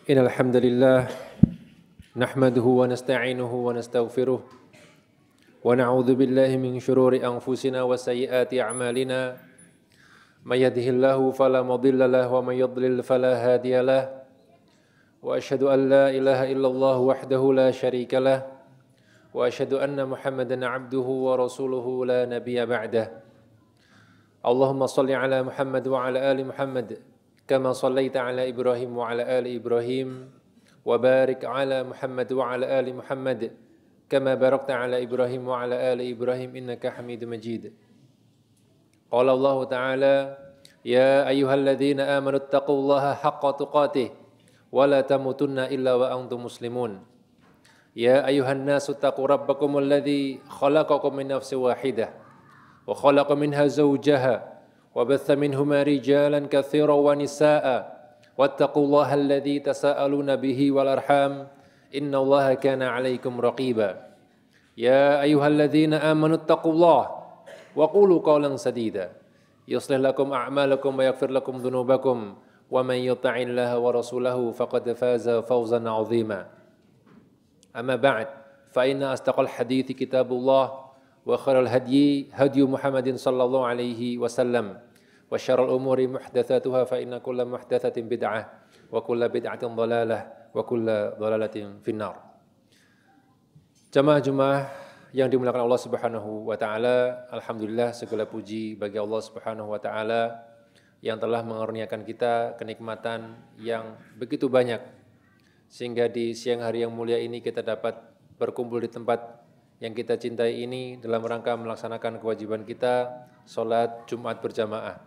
Innal hamdalillah nahmaduhu wa nasta'inuhu wa nastaghfiruh wa na'udzu billahi min shururi anfusina wa sayyiati a'malina may yahdihillahu fala mudilla lahu wa may yudlil fala hadiya lahu wa asyhadu an la ilaha illallah wahdahu la syarika lahu wa asyhadu anna Muhammadan 'abduhu wa rasuluhu la nabiyya ba'dah. Allahumma shalli ala Muhammad wa ala ali Muhammad kama shallaita ala Ibrahim wa ala ali Ibrahim wa barik ala Muhammad wa ala ali Muhammad kama barakta ala Ibrahim wa ala ali Ibrahim innaka Hamidum Majid. Qala Allah Ta'ala ya ayyuhalladzina amanu taqullaha haqqa tuqatih wa la tamutunna illa wa antum muslimun. Ya ayyuhan nasu taqu rabbakumul ladzi khalaqakum min nafsin wahidah wa khalaqa minha zawjaha وبث منهما رجالا كثيرا ونساء واتقوا الله الذي تساءلون به والأرحام إن الله كان عليكم رقيبا يا أيها الذين آمنوا اتقوا الله وقولوا قولا سديدا يصلح لكم أعمالكم ويغفر لكم ذنوبكم ومن يطع الله ورسوله فقد فاز فوزا عظيما أما بعد فإن أصدق الحديث كتاب الله وخير الهدي هدي محمد صلى الله عليه وسلم وشر الأمور محدثاتها فإن كل محدثة بدعة وكل بدعة ضلالة وكل ضلالة في النار. Jamaah-jamaah yang dimuliakan Allah Subhanahu wa taala, alhamdulillah segala puji bagi Allah Subhanahu wa taala yang telah mengaruniakan kita kenikmatan yang begitu banyak sehingga di siang hari yang mulia ini kita dapat berkumpul di tempat yang kita cintai ini dalam rangka melaksanakan kewajiban kita, salat Jumat berjamaah.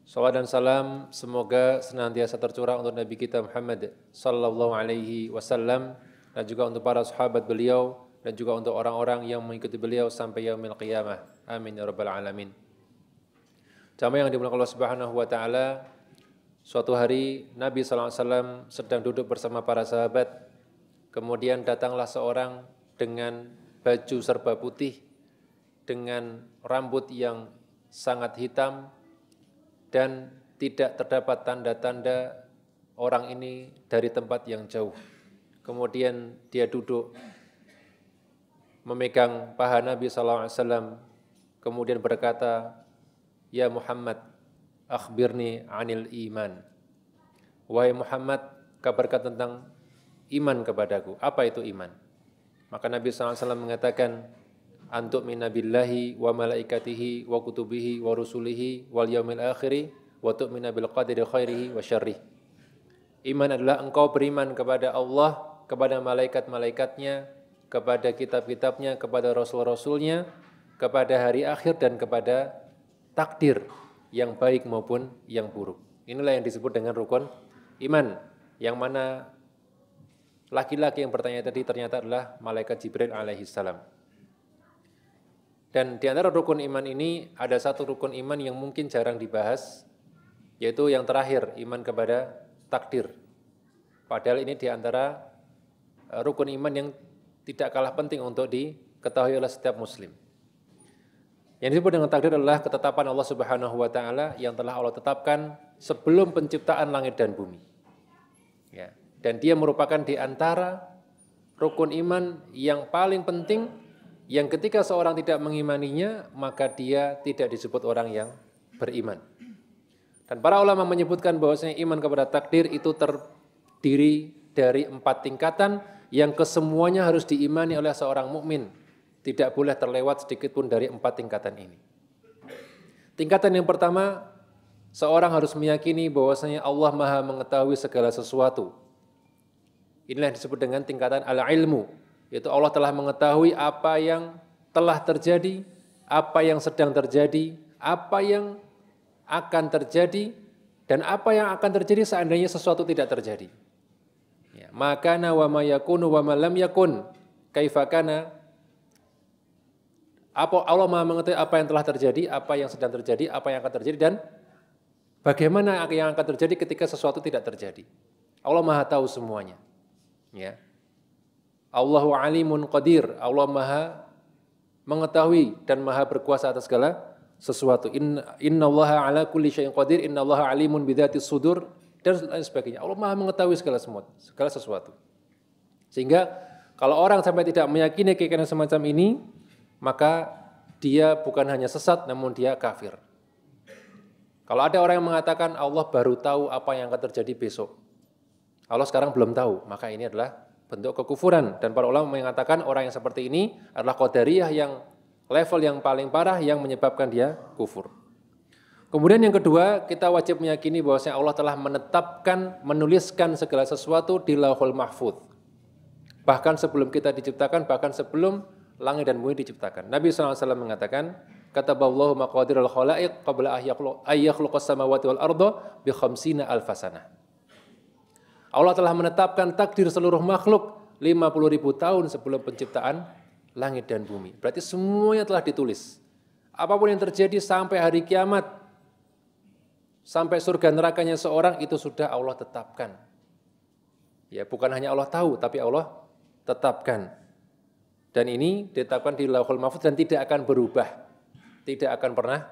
Salawat dan salam semoga senantiasa tercurah untuk Nabi kita Muhammad sallallahu alaihi wasallam dan juga untuk para sahabat beliau dan juga untuk orang-orang yang mengikuti beliau sampai yaumil qiyamah. Amin ya rabbal alamin. Jamaah yang dimuliakan Allah Subhanahu wa taala, suatu hari Nabi sallallahu alaihi wasallam sedang duduk bersama para sahabat, kemudian datanglah seorang dengan baju serba putih dengan rambut yang sangat hitam dan tidak terdapat tanda-tanda orang ini dari tempat yang jauh. Kemudian dia duduk memegang paha Nabi sallallahu alaihi wasallam kemudian berkata, "Ya Muhammad, akhbirni 'anil iman." Wahai Muhammad, kabarkan tentang iman kepadaku. Apa itu iman? Maka Nabi SAW mengatakan, Antuk minna billahi wa malaikatihi wa kutubihi wa rusulihi wal yaumil akhiri wa tu'mina bil qadri khairihi wa syarrih. Iman adalah engkau beriman kepada Allah, kepada malaikat-malaikatnya, kepada kitab-kitabnya, kepada rasul-rasulnya, kepada hari akhir dan kepada takdir yang baik maupun yang buruk. Inilah yang disebut dengan rukun iman, yang mana laki-laki yang bertanya tadi ternyata adalah malaikat Jibril alaihi salam. Dan di antara rukun iman ini ada satu rukun iman yang mungkin jarang dibahas, yaitu yang terakhir, iman kepada takdir. Padahal ini di antara rukun iman yang tidak kalah penting untuk diketahui oleh setiap muslim. Yang disebut dengan takdir adalah ketetapan Allah Subhanahu wa taala yang telah Allah tetapkan sebelum penciptaan langit dan bumi. Ya. Dan dia merupakan di antara rukun iman yang paling penting, yang ketika seorang tidak mengimaninya, maka dia tidak disebut orang yang beriman. Dan para ulama menyebutkan bahwasanya iman kepada takdir itu terdiri dari 4 tingkatan yang kesemuanya harus diimani oleh seorang mukmin. Tidak boleh terlewat sedikit pun dari 4 tingkatan ini. Tingkatan yang pertama, seorang harus meyakini bahwasanya Allah Maha mengetahui segala sesuatu. Inilah yang disebut dengan tingkatan al-ilmu, yaitu Allah telah mengetahui apa yang telah terjadi, apa yang sedang terjadi, apa yang akan terjadi, dan apa yang akan terjadi seandainya sesuatu tidak terjadi. Ya, makana wa ma yakunu wa ma lam yakun, kaifa kana. Allah Maha mengetahui apa yang telah terjadi, apa yang sedang terjadi, apa yang akan terjadi, dan bagaimana yang akan terjadi ketika sesuatu tidak terjadi. Allah Maha tahu semuanya. Ya. Allahu alimun qadir, Allah Maha mengetahui dan Maha berkuasa atas segala sesuatu. Innallaha ala kulli syai'in qadir, innallaha alimun bidzatis sudur, dan lain sebagainya. Allah Maha mengetahui segala sesuatu. Sehingga kalau orang sampai tidak meyakini keyakinan semacam ini, maka dia bukan hanya sesat, namun dia kafir. Kalau ada orang yang mengatakan Allah baru tahu apa yang akan terjadi besok, Allah sekarang belum tahu, maka ini adalah bentuk kekufuran. Dan para ulama mengatakan orang yang seperti ini adalah qadariyah yang level yang paling parah yang menyebabkan dia kufur. Kemudian yang kedua, kita wajib meyakini bahwasanya Allah telah menetapkan, menuliskan segala sesuatu di Lauhul Mahfuz. Bahkan sebelum kita diciptakan, bahkan sebelum langit dan bumi diciptakan. Nabi SAW mengatakan, kataballahu maqadirul khalaiq qabla ayyakhluqas samawati wal arda bi 50 alfasana. Allah telah menetapkan takdir seluruh makhluk 50.000 tahun sebelum penciptaan langit dan bumi. Berarti semuanya telah ditulis. Apapun yang terjadi sampai hari kiamat, sampai surga nerakanya seorang, itu sudah Allah tetapkan. Ya, bukan hanya Allah tahu, tapi Allah tetapkan. Dan ini ditetapkan di Lauhul Mahfuz dan tidak akan berubah. Tidak akan pernah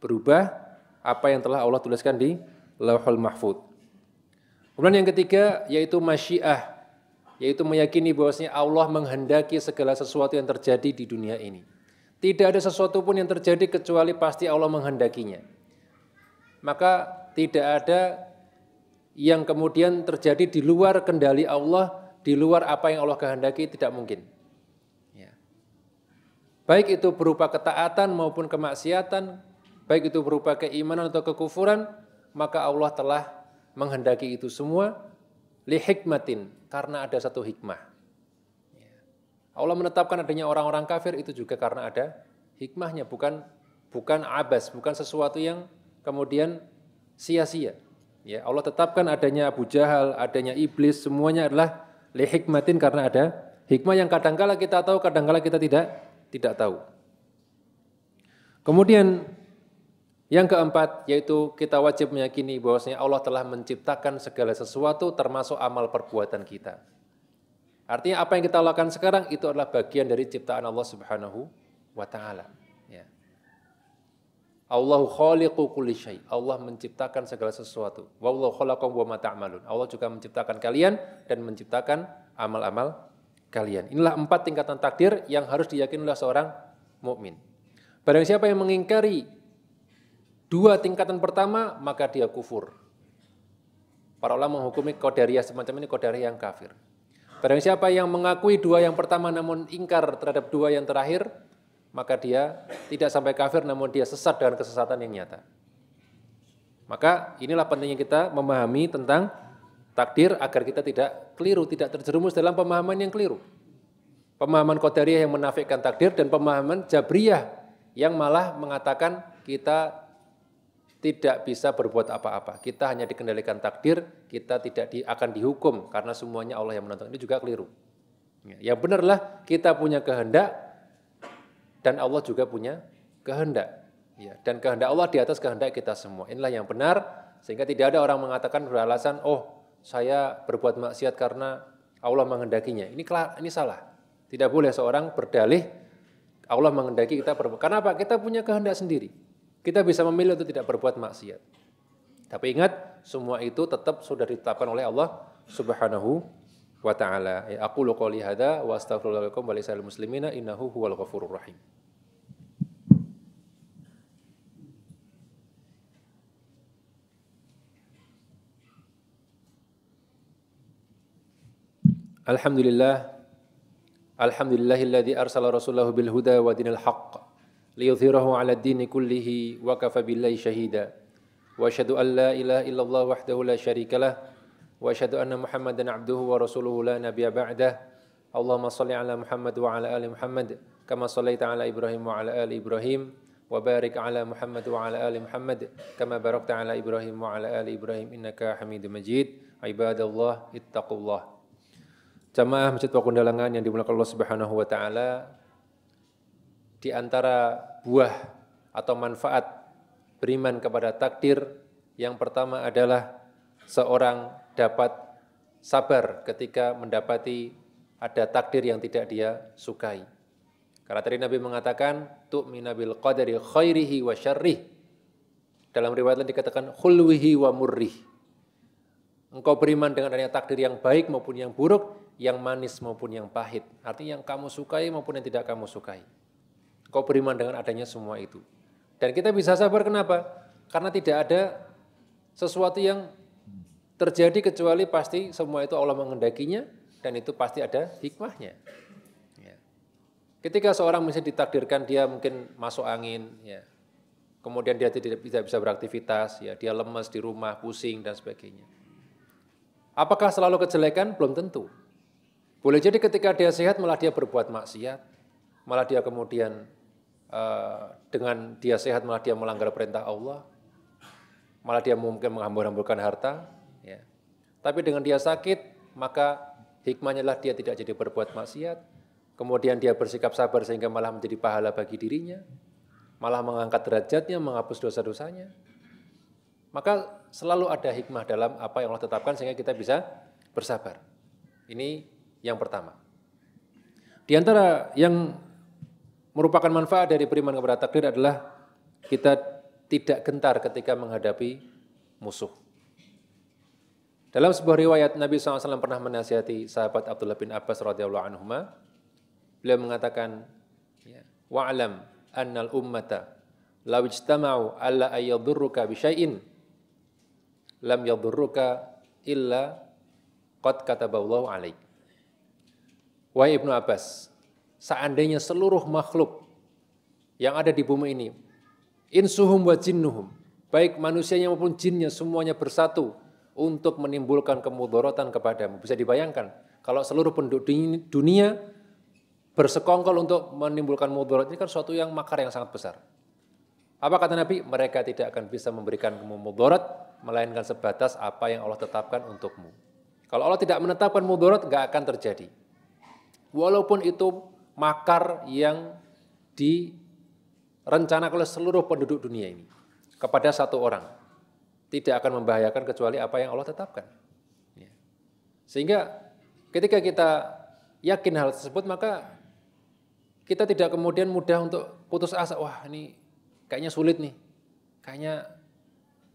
berubah apa yang telah Allah tuliskan di Lauhul Mahfuz. Kemudian yang ketiga yaitu masyiah, yaitu meyakini bahwasanya Allah menghendaki segala sesuatu yang terjadi di dunia ini. Tidak ada sesuatu pun yang terjadi kecuali pasti Allah menghendakinya. Maka tidak ada yang kemudian terjadi di luar kendali Allah, di luar apa yang Allah kehendaki, tidak mungkin. Baik itu berupa ketaatan maupun kemaksiatan, baik itu berupa keimanan atau kekufuran, maka Allah telah menghendaki itu semua li hikmatin, karena ada satu hikmah. Allah menetapkan adanya orang-orang kafir itu juga karena ada hikmahnya, bukan abas, bukan sesuatu yang kemudian sia-sia. Ya, Allah tetapkan adanya Abu Jahal, adanya iblis, semuanya adalah li hikmatin, karena ada hikmah yang kadangkala kita tahu, kadangkala kita tidak tahu. Kemudian yang keempat yaitu kita wajib meyakini bahwasanya Allah telah menciptakan segala sesuatu termasuk amal perbuatan kita. Artinya apa yang kita lakukan sekarang itu adalah bagian dari ciptaan Allah Subhanahu wa taala, ya. Allahu khaliqu kulli syai. Allah menciptakan segala sesuatu. Wallahu khalaqakum wa ma ta'malun. Allah juga menciptakan kalian dan menciptakan amal-amal kalian. Inilah 4 tingkatan takdir yang harus diyakini oleh seorang mukmin. Barang siapa yang mengingkari 2 tingkatan pertama, maka dia kufur. Para ulama menghukumi qadariyah semacam ini qadariyah yang kafir. Barang siapa yang mengakui 2 yang pertama namun ingkar terhadap 2 yang terakhir, maka dia tidak sampai kafir namun dia sesat dengan kesesatan yang nyata. Maka inilah pentingnya kita memahami tentang takdir agar kita tidak keliru, tidak terjerumus dalam pemahaman yang keliru. Pemahaman qadariyah yang menafikan takdir dan pemahaman jabriyah yang malah mengatakan kita tidak bisa berbuat apa-apa. Kita hanya dikendalikan takdir, kita tidak akan dihukum karena semuanya Allah yang menentukan. Ini juga keliru. Yang benarlah kita punya kehendak dan Allah juga punya kehendak. Ya, dan kehendak Allah di atas kehendak kita semua. Inilah yang benar, sehingga tidak ada orang mengatakan beralasan, oh saya berbuat maksiat karena Allah menghendakinya. Ini salah. Tidak boleh seorang berdalih Allah menghendaki kita berbuat. Karena apa? Kita punya kehendak sendiri. Kita bisa memilih untuk tidak berbuat maksiat. Tapi ingat, semua itu tetap sudah ditetapkan oleh Allah Subhanahu wa taala. Ya, aqulu qouli hadza wa astaghfirullaha lakum wa lisal muslimina innahu huwal ghafurur rahim. Alhamdulillahilladzi arsala rasulahu bil huda wa dinil haqq liyudhhirahu 'ala ad-dini kullihi wa kafa billahi shahida. Wa asyhadu an la ilaha illallah wahdahu la syarikalah wa asyhadu anna Muhammadan 'abduhu wa rasuluhu la nabiyya ba'dah. Allahumma shalli 'ala Muhammad wa 'ala ali Muhammad kama shallaita 'ala Ibrahim wa 'ala ali Ibrahim wa barik 'ala Muhammad wa 'ala ali Muhammad kama barakta 'ala Ibrahim wa 'ala ali Ibrahim innaka Hamidum Majid. Ibadallah ittaqullah. Jamaah Masjid Pakundalangan yang dimuliakan Allah Subhanahu wa taala, di antara buah atau manfaat beriman kepada takdir yang pertama adalah seorang dapat sabar ketika mendapati ada takdir yang tidak dia sukai. Karena tadi Nabi mengatakan tu'mina bil qadari khairihi wa syarrih. Dalam riwayat lain dikatakan khulwihi wa murrih. Engkau beriman dengan adanya takdir yang baik maupun yang buruk, yang manis maupun yang pahit. Artinya yang kamu sukai maupun yang tidak kamu sukai. Engkau beriman dengan adanya semua itu. Dan kita bisa sabar kenapa? Karena tidak ada sesuatu yang terjadi kecuali pasti semua itu Allah mengendakinya dan itu pasti ada hikmahnya. Ya. Ketika seorang misalnya ditakdirkan dia mungkin masuk angin, ya, kemudian dia tidak bisa beraktivitas, ya, dia lemes di rumah, pusing dan sebagainya. Apakah selalu kejelekan? Belum tentu. Boleh jadi ketika dia sehat malah dia berbuat maksiat, malah dia kemudian dengan dia sehat malah dia melanggar perintah Allah, malah dia mungkin menghambur-hamburkan harta. Ya. Tapi dengan dia sakit, maka hikmahnya adalah dia tidak jadi berbuat maksiat, kemudian dia bersikap sabar sehingga malah menjadi pahala bagi dirinya, malah mengangkat derajatnya, menghapus dosa-dosanya. Maka selalu ada hikmah dalam apa yang Allah tetapkan sehingga kita bisa bersabar. Ini yang pertama. Di antara yang merupakan manfaat dari beriman kepada takdir adalah kita tidak gentar ketika menghadapi musuh. Dalam sebuah riwayat Nabi SAW pernah menasihati sahabat Abdullah bin Abbas radhiyallahu anhuma. Beliau mengatakan, wa'alam annal ummata law ijtama'u alla ayyadurruka bisyai'in lam yadurruka illa qad kataballahu alaik. Wahai Ibnu Abbas, seandainya seluruh makhluk yang ada di bumi ini, insuhum wa jinnuhum, baik manusianya maupun jinnya semuanya bersatu untuk menimbulkan kemudaratan kepadamu. Bisa dibayangkan, kalau seluruh penduduk dunia bersekongkol untuk menimbulkan mudarat, ini kan suatu yang makar yang sangat besar. Apa kata Nabi? Mereka tidak akan bisa memberikan kamu mudarat, melainkan sebatas apa yang Allah tetapkan untukmu. Kalau Allah tidak menetapkan mudarat, nggak akan terjadi. Walaupun itu makar yang direncanakan oleh seluruh penduduk dunia ini kepada satu orang, tidak akan membahayakan kecuali apa yang Allah tetapkan. Sehingga ketika kita yakin hal tersebut, maka kita tidak kemudian mudah untuk putus asa. Wah, ini kayaknya sulit nih, kayaknya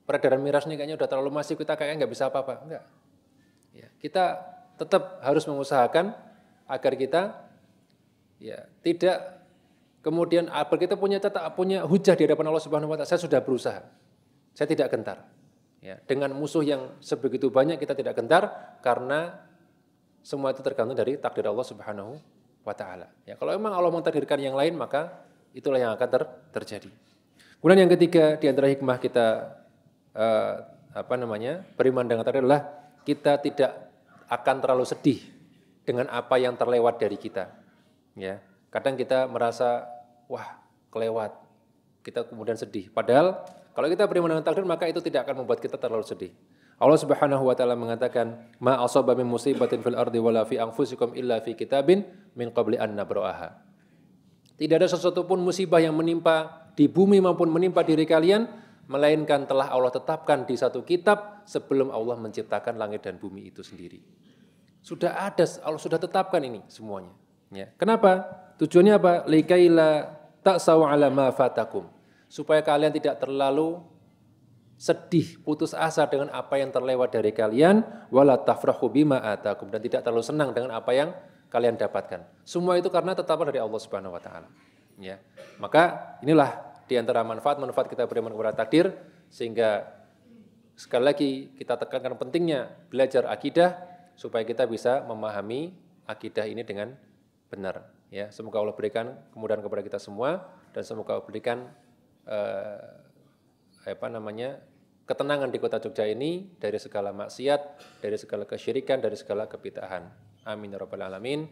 peredaran miras nih kayaknya udah terlalu masif, kita kayaknya nggak bisa apa-apa. Enggak. Ya, kita tetap harus mengusahakan agar kita tidak kemudian agar kita punya hujah di hadapan Allah Subhanahu wa taala. Saya sudah berusaha. Saya tidak gentar. Ya, dengan musuh yang sebegitu banyak kita tidak gentar karena semua itu tergantung dari takdir Allah Subhanahu wa taala. Ya, kalau memang Allah mentakdirkan yang lain, maka itulah yang akan terjadi. Kemudian yang ketiga di antara hikmah kita beriman dengan takdir adalah kita tidak akan terlalu sedih dengan apa yang terlewat dari kita. Ya, kadang kita merasa wah kelewat, kita kemudian sedih. Padahal kalau kita beriman dengan takdir maka itu tidak akan membuat kita terlalu sedih. Allah Subhanahu wa taala mengatakan, "Ma asaba min musibatin fil ardi wala fi anfusikum illa fi kitabin min qabli an nabra'aha." Tidak ada sesuatu pun musibah yang menimpa di bumi maupun menimpa diri kalian melainkan telah Allah tetapkan di satu kitab sebelum Allah menciptakan langit dan bumi itu sendiri. Sudah ada, Allah sudah tetapkan ini semuanya. Ya. Kenapa? Tujuannya apa? Likaila ta'saw 'ala ma fatakum. Supaya kalian tidak terlalu sedih, putus asa dengan apa yang terlewat dari kalian, wala tafrahu bima atakum, dan tidak terlalu senang dengan apa yang kalian dapatkan. Semua itu karena tetapan dari Allah Subhanahu wa taala. Ya. Maka inilah di antara manfaat-manfaat kita beriman kepada takdir, sehingga sekali lagi kita tekankan pentingnya belajar akidah supaya kita bisa memahami akidah ini dengan benar. Ya, semoga Allah berikan kemudahan kepada kita semua dan semoga Allah berikan ketenangan di kota Jogja ini dari segala maksiat, dari segala kesyirikan, dari segala kebid'ahan. Amin ya rabbal alamin.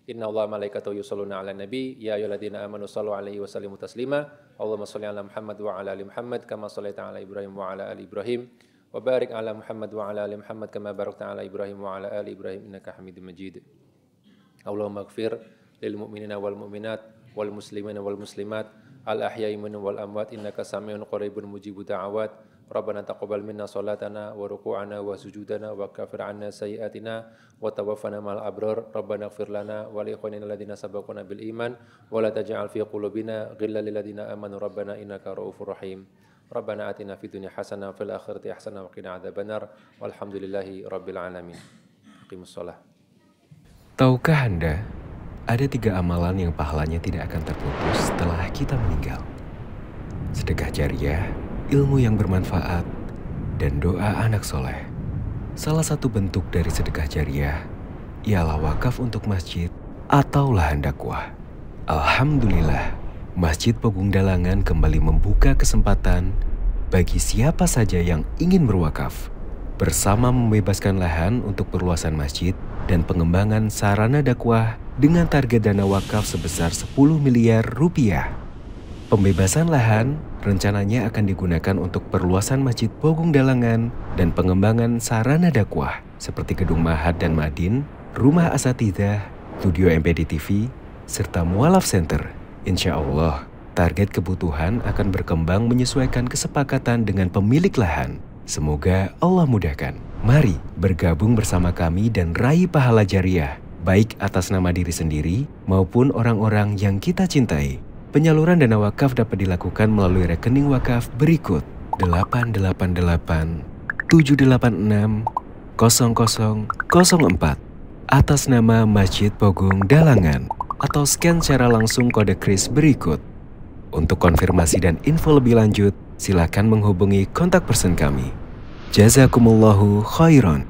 Innallaha malaikatahu yusholluna 'alan nabi ya ayyuhalladzina amanu shallu 'alaihi wa sallimu taslima. Allahumma shalli 'ala Muhammad wa 'ala ali Muhammad kama shallaita 'ala Ibrahim wa 'ala ali Ibrahim wa barik 'ala Muhammad wa 'ala ali Muhammad kama barakta 'ala Ibrahim wa 'ala ali Ibrahim innaka Hamidum Majid. Allahumma ighfir lil mu'minina wal mu'minat wal muslimina wal muslimat al ahya'i minhum wal amwat innaka samiun qaribun mujibud da'awat. Rabbana taqabbal minna salatana wa ruku'ana wa sujudana wa kaffir 'anna sayyi'atina wa tawaffana ma'al abrar. Rabbana ighfir lana wa li ikhwanina alladziina sabaquna bil iman wa la taj'al fi qulubina ghillan lil ladziina amanu rabbana innaka ra'ufur rahim. Rabbana atina fid dunya hasanah wa fil akhirati hasanah wa qina adzabannar. Walhamdulillahi rabbil alamin. Aqimus shalah. Tahukah Anda, ada 3 amalan yang pahalanya tidak akan terputus setelah kita meninggal. Sedekah jariah, ilmu yang bermanfaat, dan doa anak soleh. Salah satu bentuk dari sedekah jariah ialah wakaf untuk masjid atau lahan dakwah. Alhamdulillah, Masjid Pogung Dalangan kembali membuka kesempatan bagi siapa saja yang ingin berwakaf, bersama membebaskan lahan untuk perluasan masjid dan pengembangan sarana dakwah dengan target dana wakaf sebesar 10 miliar rupiah. Pembebasan lahan rencananya akan digunakan untuk perluasan Masjid Pogung Dalangan dan pengembangan sarana dakwah seperti Gedung Mahad dan Madin, Rumah Asatidzah, Studio MPD TV, serta Mualaf Center. Insya Allah, target kebutuhan akan berkembang menyesuaikan kesepakatan dengan pemilik lahan. Semoga Allah mudahkan. Mari bergabung bersama kami dan raih pahala jariah, baik atas nama diri sendiri maupun orang-orang yang kita cintai. Penyaluran dana wakaf dapat dilakukan melalui rekening wakaf berikut: 888 786 0004 atas nama Masjid Pogung Dalangan, atau scan secara langsung kode kris berikut. Untuk konfirmasi dan info lebih lanjut, silakan menghubungi kontak person kami. Jazakumullahu khairan.